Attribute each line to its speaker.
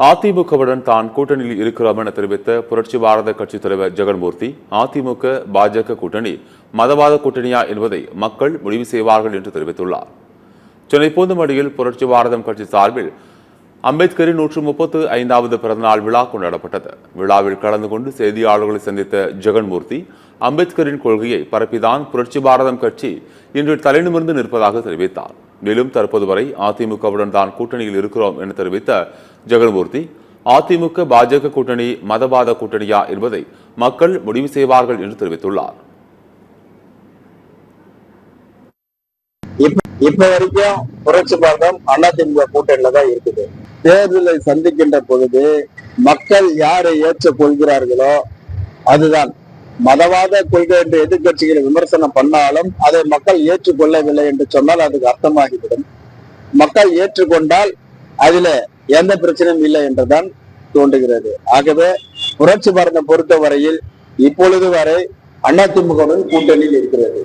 Speaker 1: அதிமுகவுடன் தான் கூட்டணியில் இருக்கிறோம் என தெரிவித்த புரட்சி பாரத கட்சித் தலைவர் ஜெகன்மூர்த்தி, அதிமுக பாஜக கூட்டணி மதவாத கூட்டணியா என்பதை மக்கள் முடிவு செய்வார்கள் என்று தெரிவித்துள்ளார். சென்னை பூந்தமல்லியில் புரட்சி பாரதம் கட்சி சார்பில் அம்பேத்கரின் 135வது பிறந்தநாள் விழா கொண்டாடப்பட்டது. விழாவில் கலந்து கொண்டு செய்தியாளர்களை சந்தித்த ஜெகன்மூர்த்தி, அம்பேத்கரின் கொள்கையை பரப்பிதான் புரட்சி பாரதம் கட்சி இன்று தலைநிமிர்ந்து நிற்பதாக தெரிவித்தார். மேலும் தற்போது வரை அதிமுகவுடன் தான் கூட்டணியில் இருக்கிறோம் என தெரிவித்த ஜெகன்மூர்த்தி, அதிமுக பாஜக கூட்டணி மதவாத கூட்டணியா என்பதை மக்கள் முடிவு செய்வார்கள் என்று தெரிவித்துள்ளார்.
Speaker 2: இப்ப வரைக்கும் புரட்சி பாரதம் அதிமுக கூட்டணியில தான் இருக்குது. தேர்தலை சந்திக்கின்ற பொழுது மக்கள் யாரை ஏற்றுக் கொள்கிறார்களோ அதுதான். மதவாத கொள்கை என்று எதிர்கட்சிகளை விமர்சனம் பண்ணாலும் அதை மக்கள் ஏற்றுக்கொள்ளவில்லை என்று சொன்னால் அதுக்கு அர்த்தமாகிவிடும். மக்கள் ஏற்றுக்கொண்டால் அதுல எந்த பிரச்சனையும் இல்லை என்றுதான் தோன்றுகிறது. ஆகவே புரட்சி பாரதம் பொறுத்தவரையில் இப்பொழுது வரை அதிமுகவுடன் கூட்டணியில் இருக்கிறது.